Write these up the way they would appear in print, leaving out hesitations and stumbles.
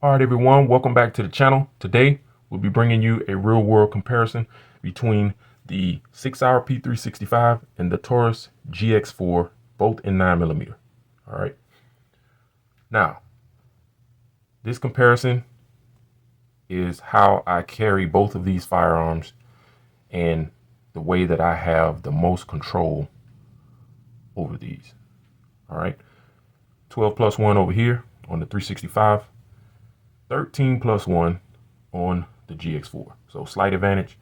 All right, everyone, welcome back to the channel. Today, we'll be bringing you a real world comparison between the Sig Sauer P365 and the Taurus GX4, both in 9mm. All right. Now, this comparison is how I carry both of these firearms and the way that I have the most control over these. All right. 12+1 over here on the 365. 13+1 on the GX4. So slight advantage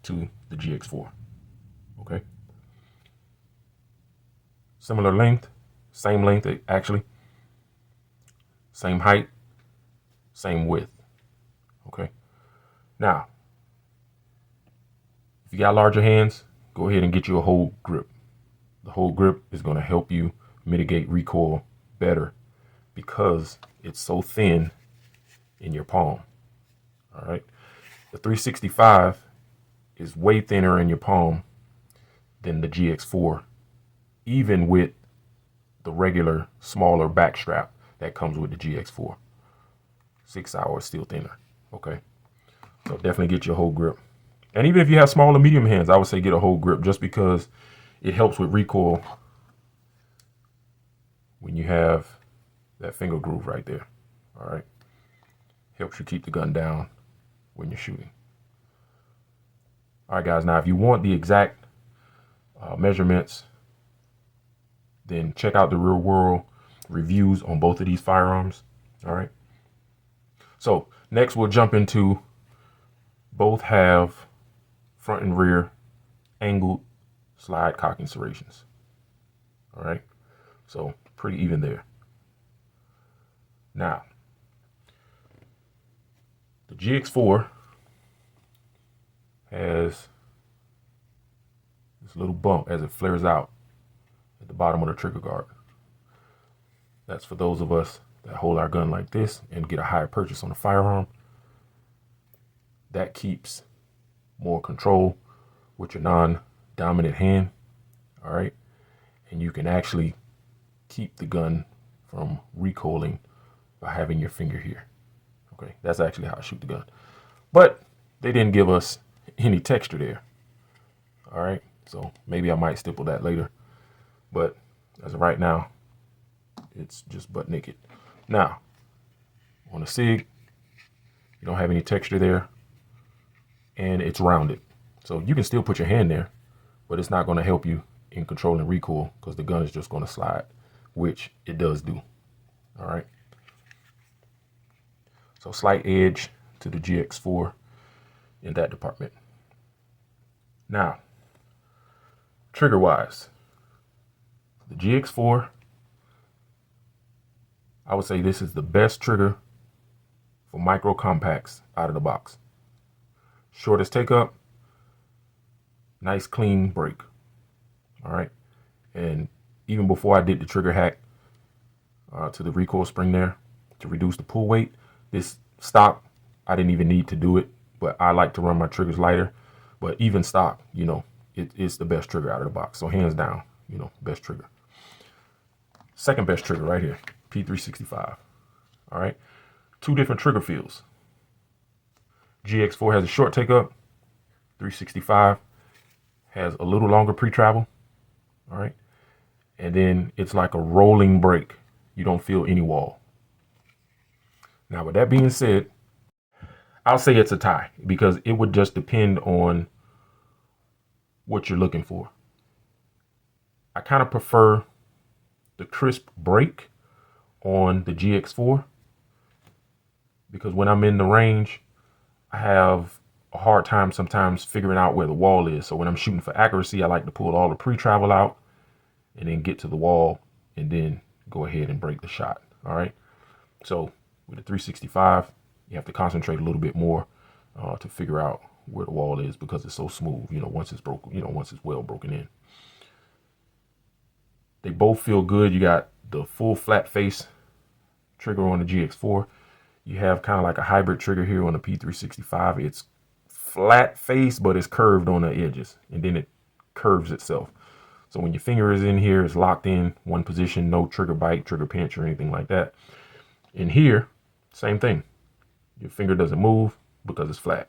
to the GX4. Okay. Similar length, same length actually, same height, same width. Okay. Now, if you got larger hands, go ahead and get you a hold grip. The hold grip is going to help you mitigate recoil better because it's so thin in your palm. All right. The 365 is way thinner in your palm than the GX4, even with the regular smaller back strap that comes with the GX4. Sig Sauer is still thinner. Okay. So definitely get your hold grip. And even if you have small or medium hands, I would say get a hold grip just because it helps with recoil when you have that finger groove right there. All right. Helps you keep the gun down when you're shooting. All right, guys. Now, if you want the exact measurements, then check out the real world reviews on both of these firearms. All right. So next, we'll jump into both have front and rear angled slide cocking serrations. All right. So pretty even there. Now, the GX4 has this little bump as it flares out at the bottom of the trigger guard. That's for those of us that hold our gun like this and get a higher purchase on a firearm. That keeps more control with your non-dominant hand. All right. And you can actually keep the gun from recoiling by having your finger here. Okay, that's actually how I shoot the gun. But they didn't give us any texture there. All right, so maybe I might stipple that later. But as of right now, it's just butt naked. Now, on a Sig, you don't have any texture there, and it's rounded. So you can still put your hand there, but it's not going to help you in controlling recoil because the gun is just going to slide, which it does do. All right. So slight edge to the GX4 in that department. Now, trigger wise, the GX4, I would say this is the best trigger for micro compacts out of the box. Shortest take up, nice clean break. All right. And even before I did the trigger hack to the recoil spring there to reduce the pull weight, this stock, I didn't even need to do it, but I like to run my triggers lighter. But even stock, you know, it's the best trigger out of the box. So hands down, you know, best trigger. Second best trigger right here, P365. All right. Two different trigger feels. GX4 has a short take up. 365 has a little longer pre-travel. All right. And then it's like a rolling break. You don't feel any wall. Now, with that being said, I'll say it's a tie because it would just depend on what you're looking for. I kind of prefer the crisp break on the GX4 because when I'm in the range, I have a hard time sometimes figuring out where the wall is. So when I'm shooting for accuracy, I like to pull all the pre-travel out and then get to the wall and then go ahead and break the shot. All right. So with the 365, you have to concentrate a little bit more to figure out where the wall is because it's so smooth, you know, once it's broken, you know, once it's well broken in. They both feel good. You got the full flat face trigger on the GX4. You have kind of like a hybrid trigger here on the P365. It's flat face, but it's curved on the edges, and then it curves itself. So when your finger is in here, it's locked in one position, no trigger bite, trigger pinch, or anything like that. In here, same thing. Your finger doesn't move because it's flat.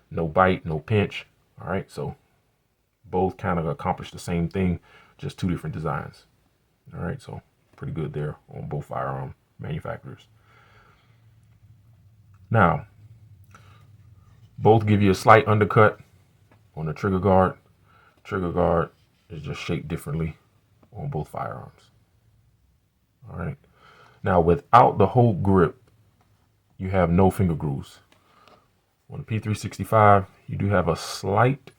No bite, no pinch. All right, so both kind of accomplish the same thing, just two different designs. All right, so pretty good there on both firearm manufacturers. Now, both give you a slight undercut on the trigger guard. Trigger guard is just shaped differently on both firearms. All right. Now, without the whole grip, you have no finger grooves. On the P365, you do have a slight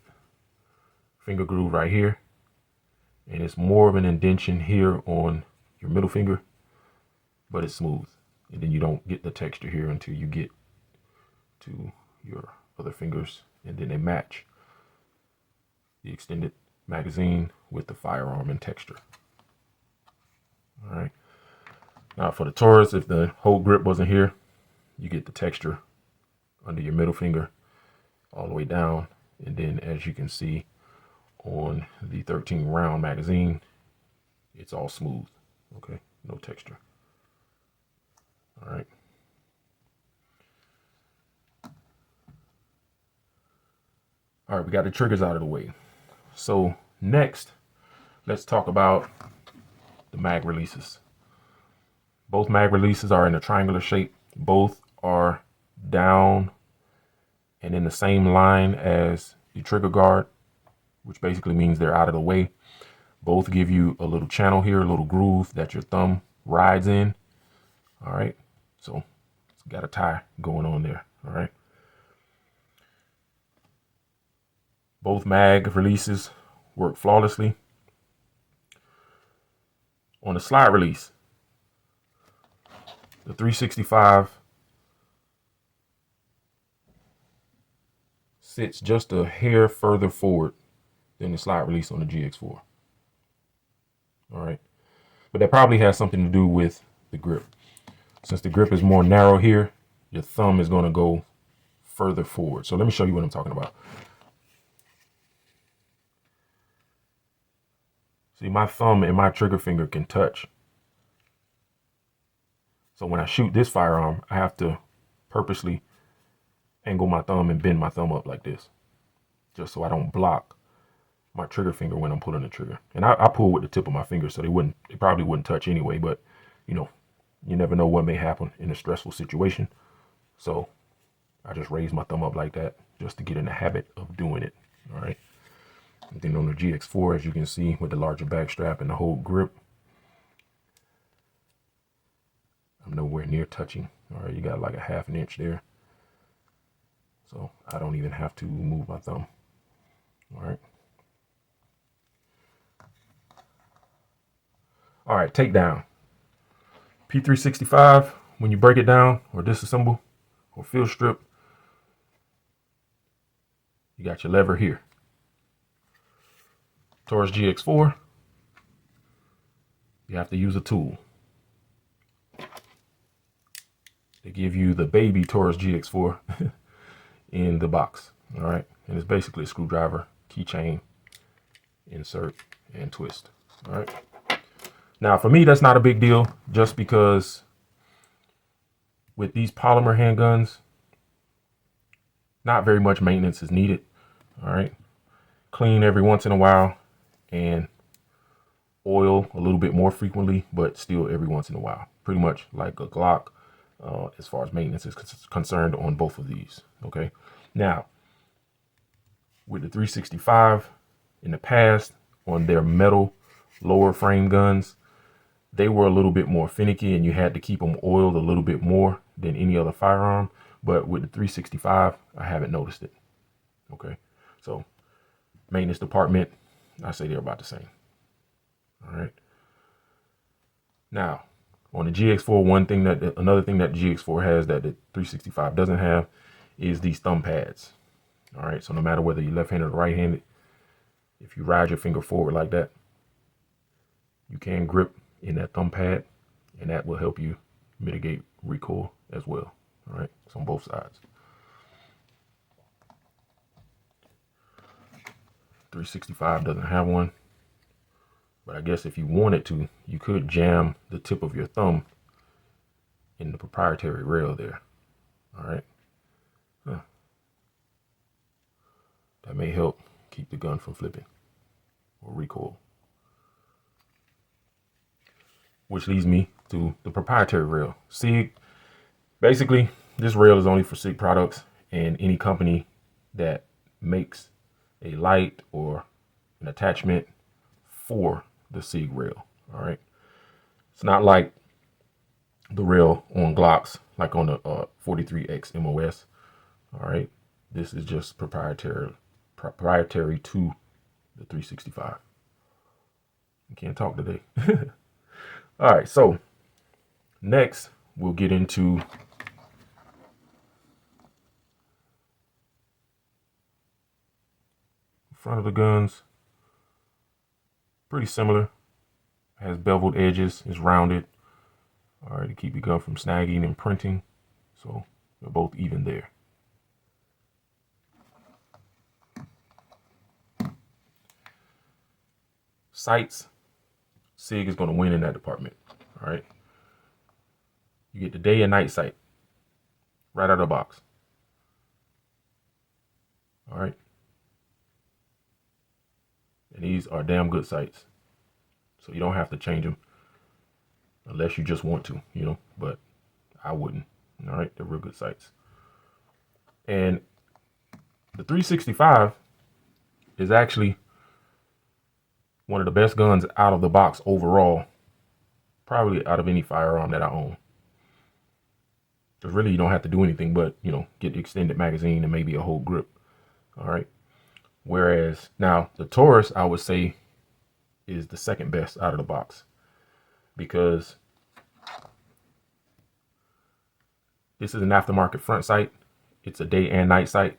finger groove right here, and it's more of an indentation here on your middle finger, but it's smooth. And then you don't get the texture here until you get to your other fingers, and then they match the extended magazine with the firearm and texture. All right. Now for the Taurus, if the whole grip wasn't here, you get the texture under your middle finger all the way down. And then as you can see on the 13 round magazine, it's all smooth. Okay, no texture. All right. All right, we got the triggers out of the way. So next, let's talk about the mag releases. Both mag releases are in a triangular shape. Both are down and in the same line as the trigger guard, which basically means they're out of the way. Both give you a little channel here, a little groove that your thumb rides in. All right, so it's got a tie going on there. All right. Both mag releases work flawlessly. On the slide release, the 365 sits just a hair further forward than the slide release on the GX4. All right. But that probably has something to do with the grip. Since the grip is more narrow here, your thumb is going to go further forward. So let me show you what I'm talking about. See, my thumb and my trigger finger can touch. So when I shoot this firearm, I have to purposely angle my thumb and bend my thumb up like this, just so I don't block my trigger finger when I'm pulling the trigger. And I pull with the tip of my finger, so they probably wouldn't touch anyway, but you know, you never know what may happen in a stressful situation. So I just raise my thumb up like that just to get in the habit of doing it. All right. And then on the GX4, as you can see, with the larger back strap and the whole grip, I'm nowhere near touching. All right, you got like a ½ inch there. So I don't even have to move my thumb. All right. All right, takedown. P365, when you break it down or disassemble or field strip, you got your lever here. Taurus GX4, you have to use a tool. They give you the baby Taurus GX4 in the box. All right. And it's basically a screwdriver, keychain, insert, and twist. All right. Now, for me, that's not a big deal, just because with these polymer handguns, not very much maintenance is needed. All right. Clean every once in a while and oil a little bit more frequently, but still every once in a while. Pretty much like a Glock as far as maintenance is concerned on both of these. Okay. Now, with the 365 in the past on their metal lower frame guns, they were a little bit more finicky and you had to keep them oiled a little bit more than any other firearm. But with the 365, I haven't noticed it. Okay. So maintenance department, I say they're about the same. All right. Now, on the GX4, another thing that the GX4 has that the 365 doesn't have is these thumb pads. All right. So no matter whether you're left-handed or right-handed, if you ride your finger forward like that, you can grip in that thumb pad, and that will help you mitigate recoil as well. All right. It's on both sides. 365 doesn't have one, but I guess if you wanted to, you could jam the tip of your thumb in the proprietary rail there. All right. That may help keep the gun from flipping or recoil. Which leads me to the proprietary rail. Sig, basically, this rail is only for Sig products and any company that makes a light or an attachment for the Sig rail. All right. It's not like the rail on Glocks, like on the 43X MOS. All right. This is just proprietary to the 365. I can't talk today. All right. So next we'll get into front of the guns. Pretty similar. Has beveled edges, is rounded. All right, to keep your gun from snagging and printing. So they're both even there. Sights, Sig is going to win in that department. All right. You get the day and night sight right out of the box. All right. And these are damn good sights. So you don't have to change them unless you just want to, you know, but I wouldn't. All right. They're real good sights. And the 365 is actually one of the best guns out of the box overall, probably out of any firearm that I own. Because really you don't have to do anything but, you know, get the extended magazine and maybe a whole grip. All right. Whereas now the Taurus, I would say, is the second best out of the box, because this is an aftermarket front sight. It's a day and night sight.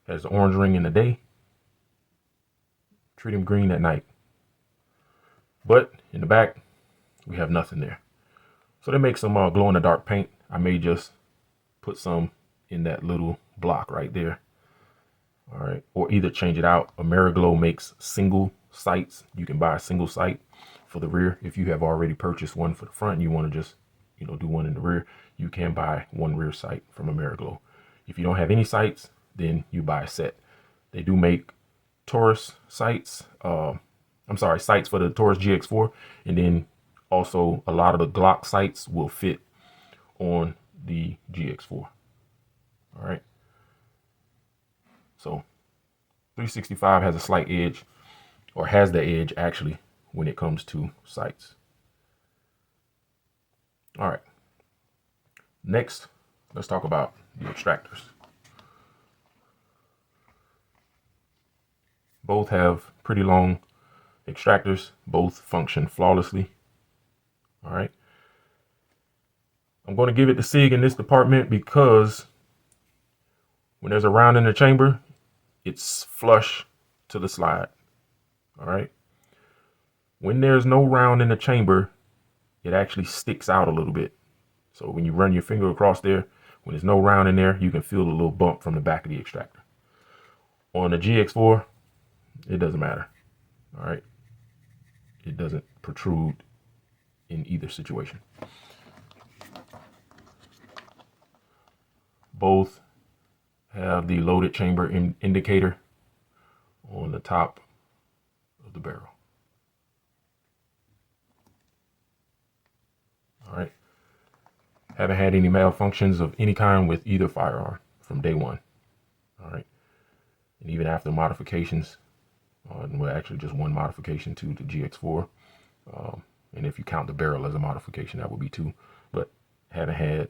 Has the orange ring in the day, tritium green at night. But in the back, we have nothing there. So they make some glow in the dark paint. I may just put some in that little block right there. All right. Or either change it out. AmeriGlow makes single sights. You can buy a single sight for the rear. If you have already purchased one for the front and you want to just, you know, do one in the rear, you can buy one rear sight from AmeriGlow. If you don't have any sights, then you buy a set. They do make Taurus sights. Sights for the Taurus GX4. And then also a lot of the Glock sights will fit on the GX4. All right. So 365 has a slight edge, or has the edge actually, when it comes to sights. All right. Next, let's talk about the Extractors. Both have pretty long Extractors. Both function flawlessly. All right. I'm going to give it to Sig in this department because when there's a round in the chamber, it's flush to the slide. All right. When there's no round in the chamber, it actually sticks out a little bit. So when you run your finger across there, when there's no round in there, you can feel the little bump from the back of the extractor. On the GX4, it doesn't matter. All right. It doesn't protrude in either situation. Both have the loaded chamber indicator on the top of the barrel. All right. Haven't had any malfunctions of any kind with either firearm from day one. All right. And even after modifications, well, actually just one modification to the GX4. And if you count the barrel as a modification, that would be two. But haven't had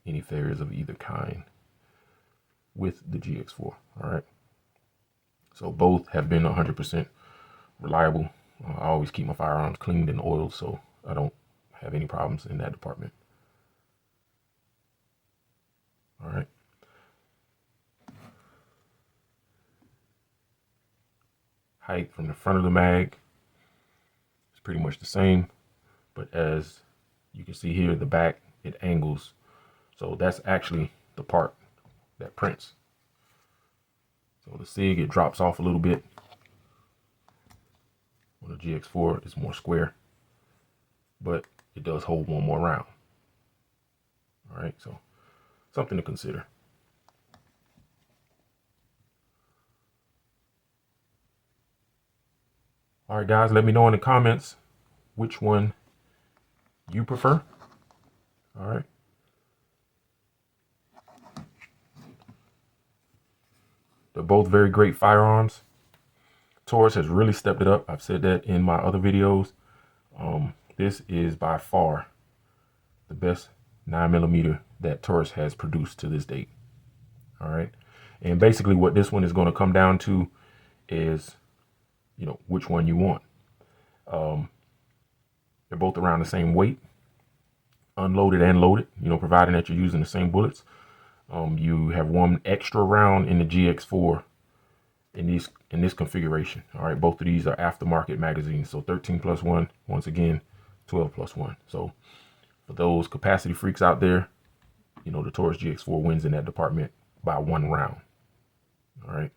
any failures of either kind with the GX4. All right. So both have been 100% reliable. I always keep my firearms cleaned and oiled, so I don't have any problems in that department. All right. Height from the front of the mag is pretty much the same, but as you can see here, the back, it angles. So that's actually the part that prints. So the Sig, it drops off a little bit. On the GX4, it's more square, but it does hold one more round. All right, so something to consider. All right, guys, let me know in the comments which one you prefer. All right. They're both very great firearms. Taurus has really stepped it up. I've said that in my other videos. This is by far the best 9mm that Taurus has produced to this date. All right. And basically what this one is going to come down to is, you know, which one you want. They're both around the same weight, unloaded and loaded, you know, providing that you're using the same bullets. You have one extra round in the GX4 in this configuration. All right, both of these are aftermarket magazines, so 13+1, once again 12+1. So for those capacity freaks out there, you know, the Taurus GX4 wins in that department by 1 round. All right,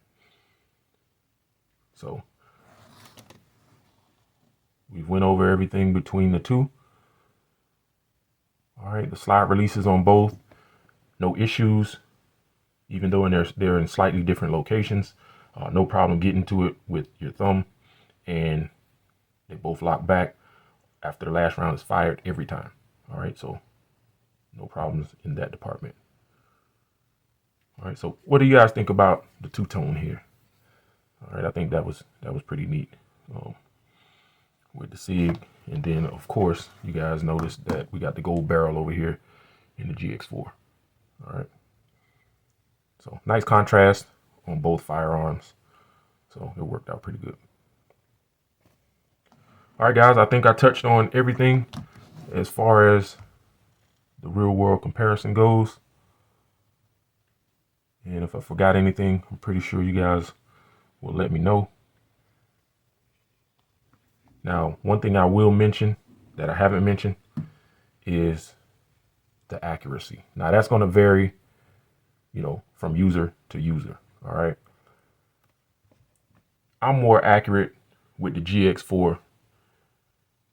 so we've went over everything between the two. All right, the slide releases on both, no issues, even though they're in slightly different locations. No problem getting to it with your thumb, and they both lock back after the last round is fired every time. All right, so no problems in that department. All right, so what do you guys think about the two-tone here? All right, I think that was pretty neat with the Sig, and then of course you guys noticed that we got the gold barrel over here in the GX4. All right, so nice contrast on both firearms, so it worked out pretty good. All right, guys, I think I touched on everything as far as the real world comparison goes. And if I forgot anything, I'm pretty sure you guys will let me know. Now, one thing I will mention that I haven't mentioned is the accuracy. Now, that's going to vary, you know, from user to user. All right. I'm more accurate with the GX4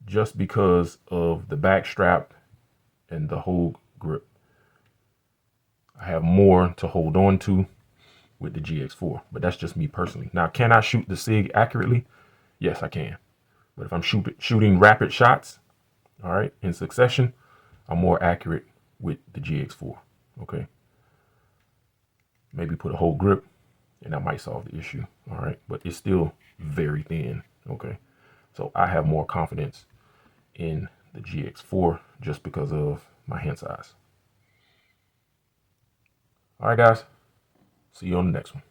just because of the back strap and the whole grip. I have more to hold on to with the GX4, but that's just me personally. Now, can I shoot the Sig accurately? Yes, I can. But if I'm shooting rapid shots, all right, in succession, I'm more accurate with the GX4, okay? Maybe put a whole grip, and that might solve the issue, all right? But it's still very thin, okay? So I have more confidence in the GX4 just because of my hand size. All right, guys. See you on the next one.